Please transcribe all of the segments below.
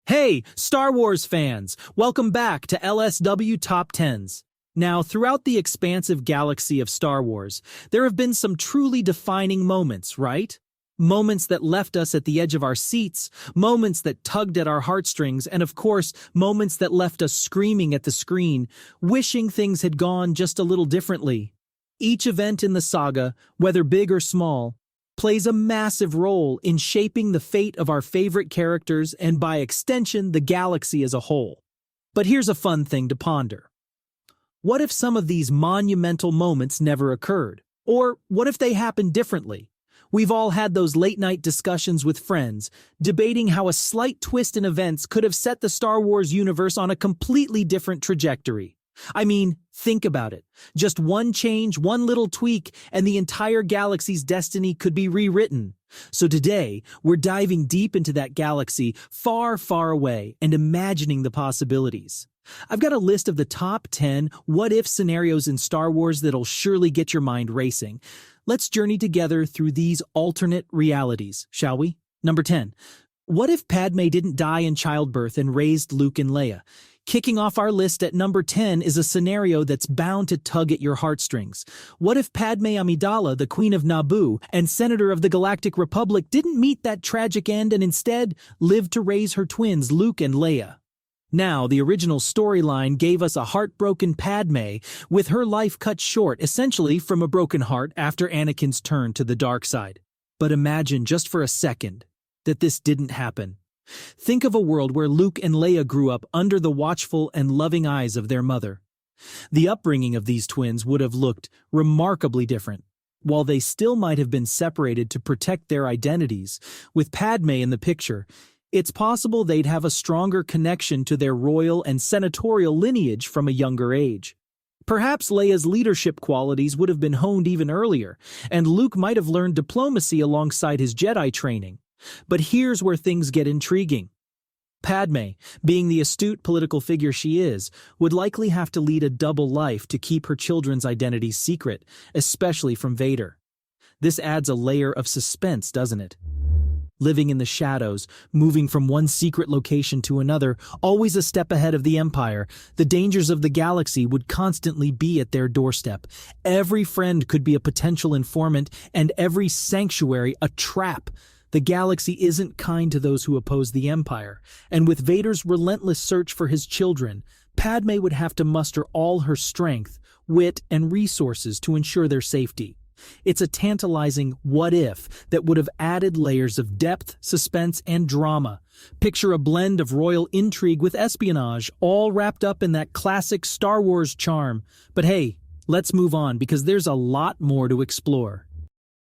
Hey, Star Wars fans! Welcome back to LSW-Top 10s. Now, throughout the expansive galaxy of Star Wars, there have been some truly defining moments, right? Moments that left us at the edge of our seats, moments that tugged at our heartstrings, and of course, moments that left us screaming at the screen, wishing things had gone just a little differently. Each event in the saga, whether big or small, plays a massive role in shaping the fate of our favorite characters and, by extension, the galaxy as a whole. But here's a fun thing to ponder. What if some of these monumental moments never occurred? Or what if they happened differently? We've all had those late-night discussions with friends, debating how a slight twist in events could have set the Star Wars universe on a completely different trajectory. I mean, think about it. Just one change, one little tweak, and the entire galaxy's destiny could be rewritten. So today, we're diving deep into that galaxy far, far away and imagining the possibilities. I've got a list of the top 10 what-if scenarios in Star Wars that'll surely get your mind racing. Let's journey together through these alternate realities, shall we? Number 10. What if Padme didn't die in childbirth and raised Luke and Leia? Kicking off our list at number 10 is a scenario that's bound to tug at your heartstrings. What if Padme Amidala, the Queen of Naboo and Senator of the Galactic Republic, didn't meet that tragic end and instead lived to raise her twins, Luke and Leia? Now, the original storyline gave us a heartbroken Padme, with her life cut short essentially from a broken heart after Anakin's turn to the dark side. But imagine just for a second that this didn't happen. Think of a world where Luke and Leia grew up under the watchful and loving eyes of their mother. The upbringing of these twins would have looked remarkably different. While they still might have been separated to protect their identities, with Padme in the picture, it's possible they'd have a stronger connection to their royal and senatorial lineage from a younger age. Perhaps Leia's leadership qualities would have been honed even earlier, and Luke might have learned diplomacy alongside his Jedi training. But here's where things get intriguing. Padme, being the astute political figure she is, would likely have to lead a double life to keep her children's identities secret, especially from Vader. This adds a layer of suspense, doesn't it? Living in the shadows, moving from one secret location to another, always a step ahead of the Empire, the dangers of the galaxy would constantly be at their doorstep. Every friend could be a potential informant, and every sanctuary a trap. The galaxy isn't kind to those who oppose the Empire, and with Vader's relentless search for his children, Padme would have to muster all her strength, wit, and resources to ensure their safety. It's a tantalizing what-if that would have added layers of depth, suspense, and drama. Picture a blend of royal intrigue with espionage, all wrapped up in that classic Star Wars charm. But hey, let's move on because there's a lot more to explore.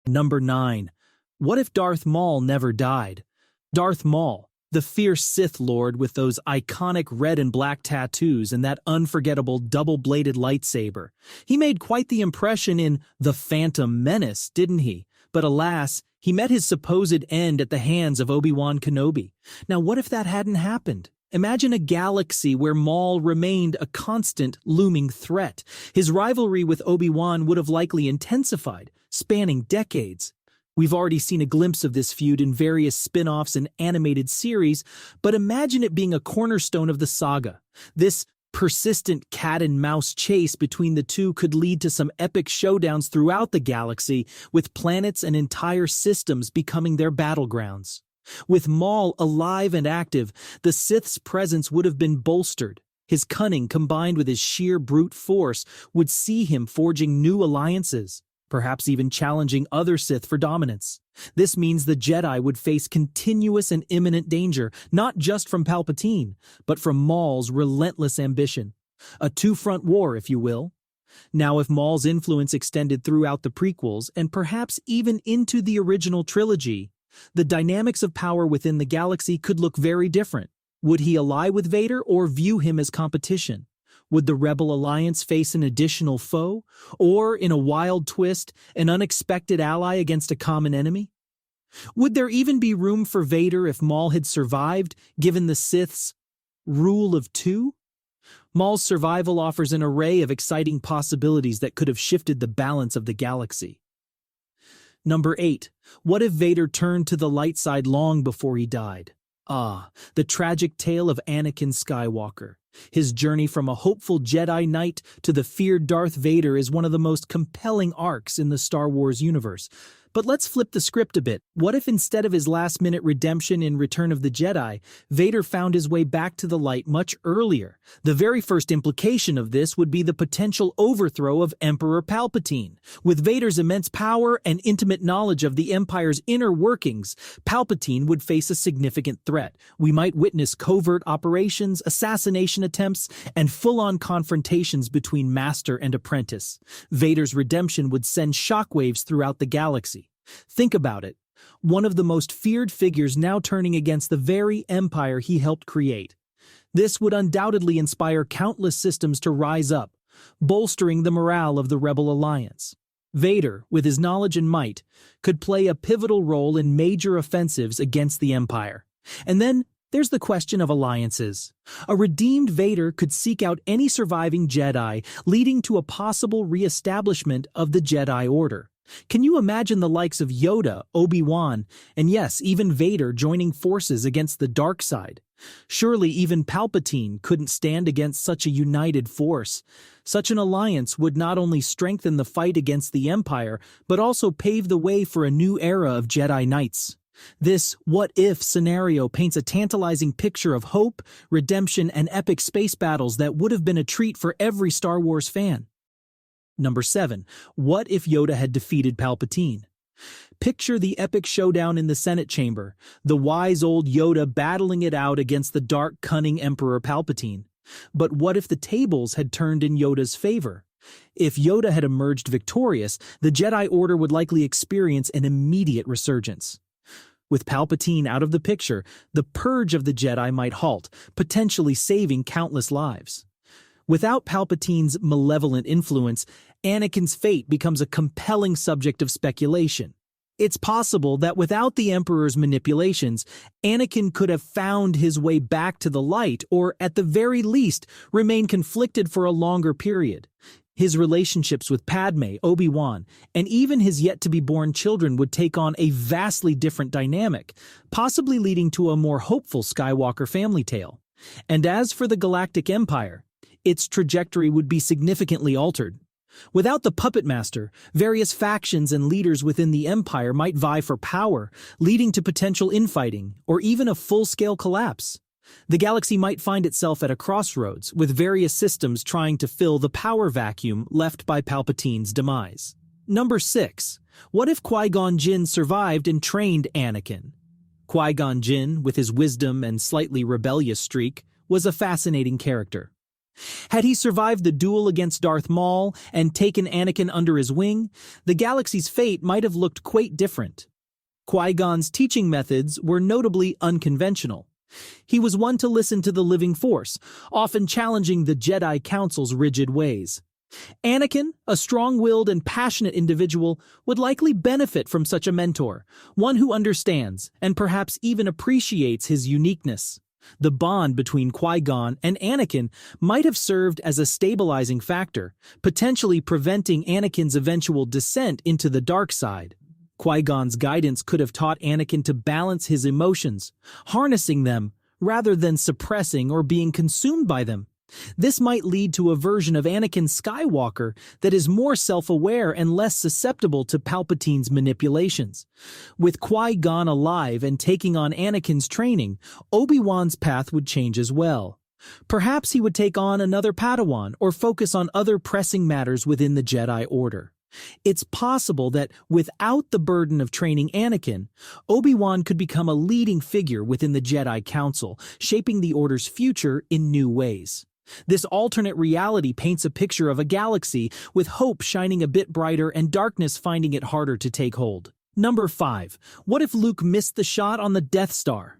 Number 9. What if Darth Maul never died? Darth Maul, the fierce Sith Lord with those iconic red and black tattoos and that unforgettable double-bladed lightsaber. He made quite the impression in The Phantom Menace, didn't he? But alas, he met his supposed end at the hands of Obi Wan Kenobi. Now what if that hadn't happened? Imagine a galaxy where Maul remained a constant, looming threat. His rivalry with Obi-Wan would have likely intensified, spanning decades. We've already seen a glimpse of this feud in various spin-offs and animated series, but imagine it being a cornerstone of the saga. This persistent cat-and-mouse chase between the two could lead to some epic showdowns throughout the galaxy, with planets and entire systems becoming their battlegrounds. With Maul alive and active, the Sith's presence would have been bolstered. His cunning, combined with his sheer brute force, would see him forging new alliances, perhaps even challenging other Sith for dominance. This means the Jedi would face continuous and imminent danger, not just from Palpatine, but from Maul's relentless ambition. A two-front war, if you will. Now, if Maul's influence extended throughout the prequels, and perhaps even into the original trilogy, the dynamics of power within the galaxy could look very different. Would he ally with Vader or view him as competition? Would the Rebel Alliance face an additional foe? Or, in a wild twist, an unexpected ally against a common enemy? Would there even be room for Vader if Maul had survived, given the Sith's rule of two? Maul's survival offers an array of exciting possibilities that could have shifted the balance of the galaxy. Number 8. What if Vader turned to the light side long before he died? Ah, the tragic tale of Anakin Skywalker. His journey from a hopeful Jedi Knight to the feared Darth Vader is one of the most compelling arcs in the Star Wars universe. But let's flip the script a bit. What if instead of his last-minute redemption in Return of the Jedi, Vader found his way back to the light much earlier? The very first implication of this would be the potential overthrow of Emperor Palpatine. With Vader's immense power and intimate knowledge of the Empire's inner workings, Palpatine would face a significant threat. We might witness covert operations, assassination attempts, and full-on confrontations between master and apprentice. Vader's redemption would send shockwaves throughout the galaxy. Think about it. One of the most feared figures now turning against the very empire he helped create. This would undoubtedly inspire countless systems to rise up, bolstering the morale of the Rebel Alliance. Vader, with his knowledge and might, could play a pivotal role in major offensives against the Empire. And then there's the question of alliances. A redeemed Vader could seek out any surviving Jedi, leading to a possible re-establishment of the Jedi Order. Can you imagine the likes of Yoda, Obi Wan, and yes, even Vader joining forces against the dark side? Surely even Palpatine couldn't stand against such a united force. Such an alliance would not only strengthen the fight against the Empire, but also pave the way for a new era of Jedi Knights. This what-if scenario paints a tantalizing picture of hope, redemption, and epic space battles that would have been a treat for every Star Wars fan. Number 7. What if Yoda had defeated Palpatine? Picture the epic showdown in the Senate chamber, the wise old Yoda battling it out against the dark, cunning Emperor Palpatine. But what if the tables had turned in Yoda's favor? If Yoda had emerged victorious, the Jedi Order would likely experience an immediate resurgence. With Palpatine out of the picture, the purge of the Jedi might halt, potentially saving countless lives. Without Palpatine's malevolent influence, Anakin's fate becomes a compelling subject of speculation. It's possible that without the Emperor's manipulations, Anakin could have found his way back to the light or, at the very least, remain conflicted for a longer period. His relationships with Padme, Obi Wan, and even his yet-to-be-born children would take on a vastly different dynamic, possibly leading to a more hopeful Skywalker family tale. And as for the Galactic Empire, its trajectory would be significantly altered. Without the puppet master, various factions and leaders within the Empire might vie for power, leading to potential infighting or even a full-scale collapse. The galaxy might find itself at a crossroads, with various systems trying to fill the power vacuum left by Palpatine's demise. Number 6. What if Qui-Gon Jinn survived and trained Anakin? Qui-Gon Jinn, with his wisdom and slightly rebellious streak, was a fascinating character. Had he survived the duel against Darth Maul and taken Anakin under his wing, the galaxy's fate might have looked quite different. Qui-Gon's teaching methods were notably unconventional. He was one to listen to the living force, often challenging the Jedi Council's rigid ways. Anakin, a strong-willed and passionate individual, would likely benefit from such a mentor, one who understands and perhaps even appreciates his uniqueness. The bond between Qui-Gon and Anakin might have served as a stabilizing factor, potentially preventing Anakin's eventual descent into the dark side. Qui-Gon's guidance could have taught Anakin to balance his emotions, harnessing them rather than suppressing or being consumed by them. This might lead to a version of Anakin Skywalker that is more self-aware and less susceptible to Palpatine's manipulations. With Qui-Gon alive and taking on Anakin's training, Obi-Wan's path would change as well. Perhaps he would take on another Padawan or focus on other pressing matters within the Jedi Order. It's possible that without the burden of training Anakin, Obi-Wan could become a leading figure within the Jedi Council, shaping the Order's future in new ways. This alternate reality paints a picture of a galaxy with hope shining a bit brighter and darkness finding it harder to take hold. Number 5. What if Luke missed the shot on the Death Star?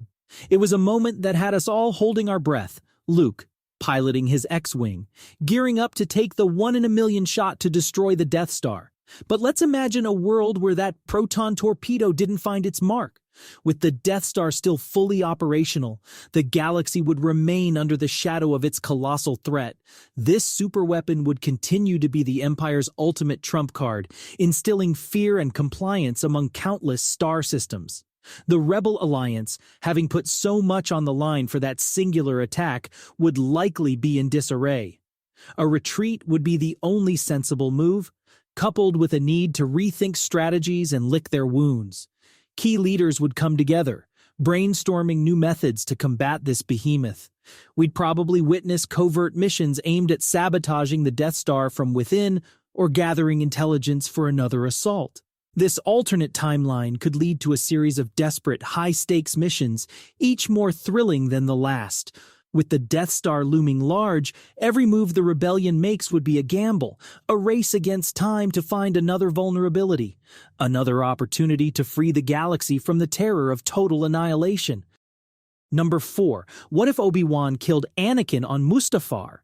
It was a moment that had us all holding our breath. Luke, piloting his X-Wing, gearing up to take the one-in-a-million shot to destroy the Death Star. But let's imagine a world where that proton torpedo didn't find its mark. With the Death Star still fully operational, the galaxy would remain under the shadow of its colossal threat. This superweapon would continue to be the Empire's ultimate trump card, instilling fear and compliance among countless star systems. The Rebel Alliance, having put so much on the line for that singular attack, would likely be in disarray. A retreat would be the only sensible move, coupled with a need to rethink strategies and lick their wounds. Key leaders would come together, brainstorming new methods to combat this behemoth. We'd probably witness covert missions aimed at sabotaging the Death Star from within or gathering intelligence for another assault. This alternate timeline could lead to a series of desperate, high-stakes missions, each more thrilling than the last. With the Death Star looming large, every move the rebellion makes would be a gamble, a race against time to find another vulnerability, another opportunity to free the galaxy from the terror of total annihilation. Number 4. What if Obi-Wan killed Anakin on Mustafar?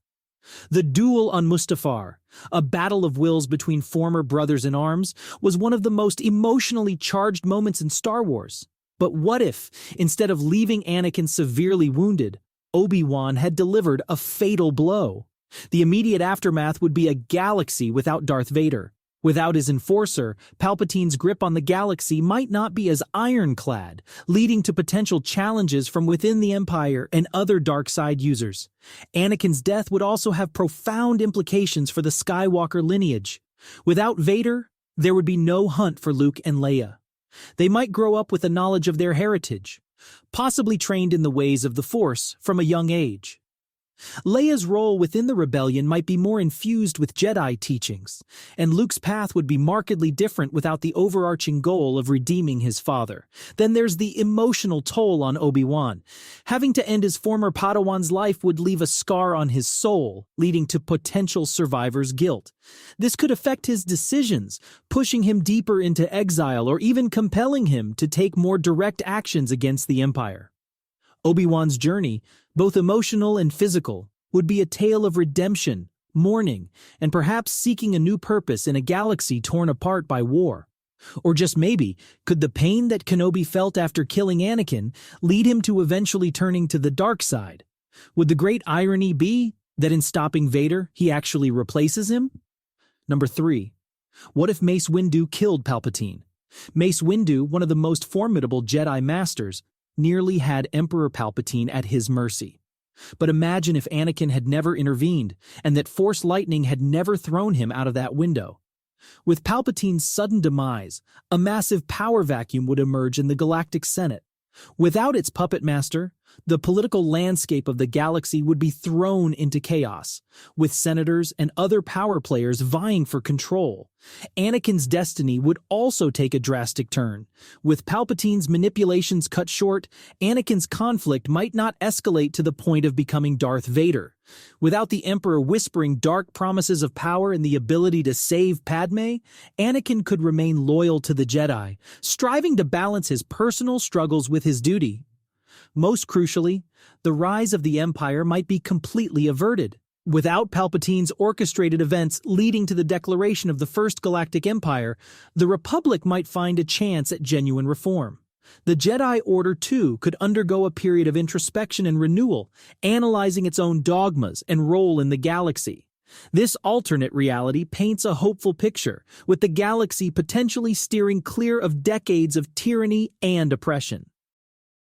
The duel on Mustafar, a battle of wills between former brothers in arms, was one of the most emotionally charged moments in Star Wars. But what if, instead of leaving Anakin severely wounded, Obi-Wan had delivered a fatal blow? The immediate aftermath would be a galaxy without Darth Vader. Without his enforcer, Palpatine's grip on the galaxy might not be as ironclad, leading to potential challenges from within the Empire and other dark side users. Anakin's death would also have profound implications for the Skywalker lineage. Without Vader, there would be no hunt for Luke and Leia. They might grow up with a knowledge of their heritage, possibly trained in the ways of the Force from a young age. Leia's role within the rebellion might be more infused with Jedi teachings, and Luke's path would be markedly different without the overarching goal of redeeming his father. Then there's the emotional toll on Obi-Wan. Having to end his former Padawan's life would leave a scar on his soul, leading to potential survivor's guilt. This could affect his decisions, pushing him deeper into exile or even compelling him to take more direct actions against the Empire. Obi-Wan's journey, both emotional and physical, would be a tale of redemption, mourning, and perhaps seeking a new purpose in a galaxy torn apart by war. Or just maybe, could the pain that Kenobi felt after killing Anakin lead him to eventually turning to the dark side? Would the great irony be that in stopping Vader, he actually replaces him? Number 3. What if Mace Windu killed Palpatine? Mace Windu, one of the most formidable Jedi Masters, nearly had Emperor Palpatine at his mercy. But imagine if Anakin had never intervened, and that Force lightning had never thrown him out of that window. With Palpatine's sudden demise, a massive power vacuum would emerge in the Galactic Senate. Without its puppet master, the political landscape of the galaxy would be thrown into chaos, with senators and other power players vying for control. Anakin's destiny would also take a drastic turn. With Palpatine's manipulations cut short, Anakin's conflict might not escalate to the point of becoming Darth Vader. Without the Emperor whispering dark promises of power and the ability to save Padme, Anakin could remain loyal to the Jedi, striving to balance his personal struggles with his duty. Most crucially, the rise of the Empire might be completely averted. Without Palpatine's orchestrated events leading to the declaration of the First Galactic Empire, the Republic might find a chance at genuine reform. The Jedi Order, too, could undergo a period of introspection and renewal, analyzing its own dogmas and role in the galaxy. This alternate reality paints a hopeful picture, with the galaxy potentially steering clear of decades of tyranny and oppression.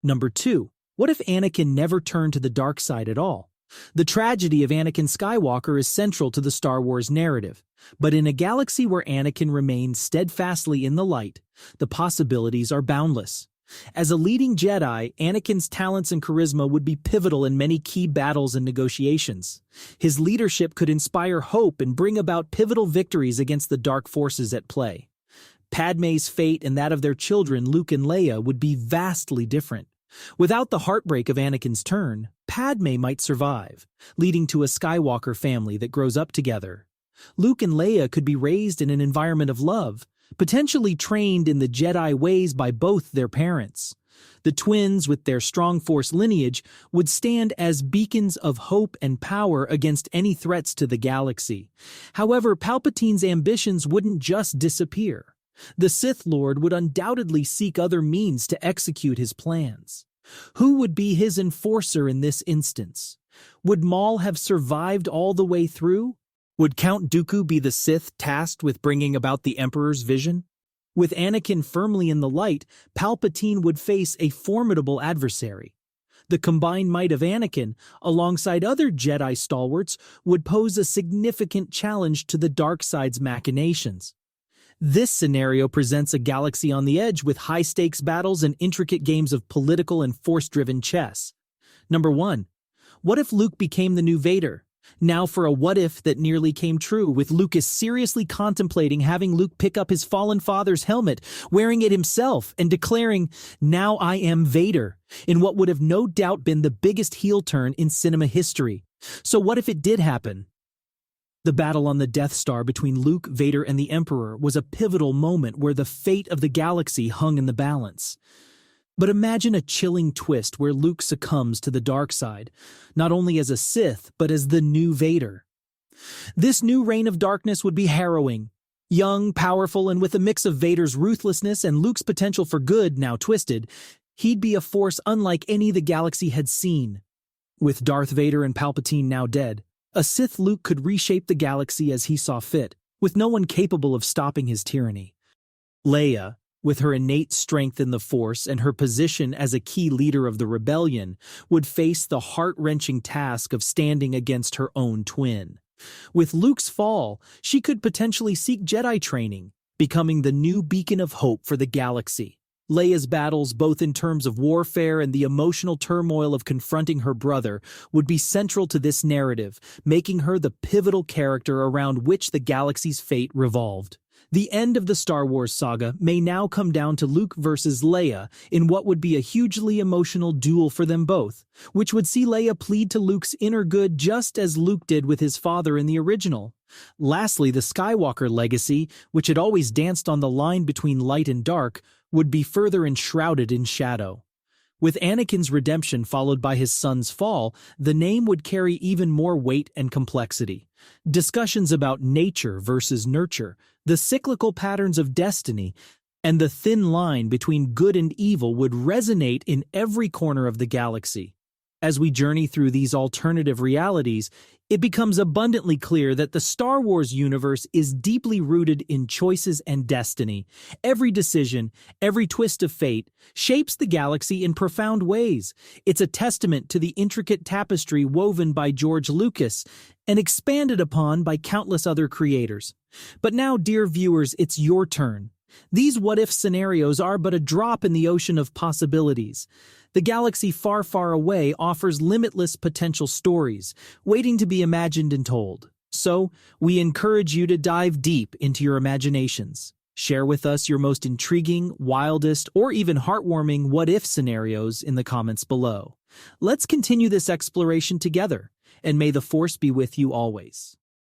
Number 2. What if Anakin never turned to the dark side at all? The tragedy of Anakin Skywalker is central to the Star Wars narrative, but in a galaxy where Anakin remains steadfastly in the light, the possibilities are boundless. As a leading Jedi, Anakin's talents and charisma would be pivotal in many key battles and negotiations. His leadership could inspire hope and bring about pivotal victories against the dark forces at play. Padme's fate and that of their children, Luke and Leia, would be vastly different. Without the heartbreak of Anakin's turn, Padme might survive, leading to a Skywalker family that grows up together. Luke and Leia could be raised in an environment of love, potentially trained in the Jedi ways by both their parents. The twins, with their strong Force lineage, would stand as beacons of hope and power against any threats to the galaxy. However, Palpatine's ambitions wouldn't just disappear. The Sith Lord would undoubtedly seek other means to execute his plans. Who would be his enforcer in this instance? Would Maul have survived all the way through? Would Count Dooku be the Sith tasked with bringing about the Emperor's vision? With Anakin firmly in the light, Palpatine would face a formidable adversary. The combined might of Anakin, alongside other Jedi stalwarts, would pose a significant challenge to the dark side's machinations. This scenario presents a galaxy on the edge with high-stakes battles and intricate games of political and force-driven chess. Number 1. What if Luke became the new Vader? Now for a what-if that nearly came true, with Lucas seriously contemplating having Luke pick up his fallen father's helmet, wearing it himself, and declaring, "Now I am Vader," in what would have no doubt been the biggest heel turn in cinema history. So what if it did happen? The battle on the Death Star between Luke, Vader, and the Emperor was a pivotal moment where the fate of the galaxy hung in the balance. But imagine a chilling twist where Luke succumbs to the dark side, not only as a Sith, but as the new Vader. This new reign of darkness would be harrowing. Young, powerful, and with a mix of Vader's ruthlessness and Luke's potential for good now twisted, he'd be a force unlike any the galaxy had seen. With Darth Vader and Palpatine now dead, a Sith Luke could reshape the galaxy as he saw fit, with no one capable of stopping his tyranny. Leia, with her innate strength in the Force and her position as a key leader of the rebellion, would face the heart-wrenching task of standing against her own twin. With Luke's fall, she could potentially seek Jedi training, becoming the new beacon of hope for the galaxy. Leia's battles, both in terms of warfare and the emotional turmoil of confronting her brother, would be central to this narrative, making her the pivotal character around which the galaxy's fate revolved. The end of the Star Wars saga may now come down to Luke versus Leia in what would be a hugely emotional duel for them both, which would see Leia plead to Luke's inner good just as Luke did with his father in the original. Lastly, the Skywalker legacy, which had always danced on the line between light and dark, would be further enshrouded in shadow. With Anakin's redemption followed by his son's fall, the name would carry even more weight and complexity. Discussions about nature versus nurture, the cyclical patterns of destiny, and the thin line between good and evil would resonate in every corner of the galaxy. As we journey through these alternative realities, it becomes abundantly clear that the Star Wars universe is deeply rooted in choices and destiny. Every decision, every twist of fate, shapes the galaxy in profound ways. It's a testament to the intricate tapestry woven by George Lucas and expanded upon by countless other creators. But now, dear viewers, it's your turn. These what-if scenarios are but a drop in the ocean of possibilities. The galaxy far, far away offers limitless potential stories, waiting to be imagined and told. So, we encourage you to dive deep into your imaginations. Share with us your most intriguing, wildest, or even heartwarming what-if scenarios in the comments below. Let's continue this exploration together, and may the Force be with you always.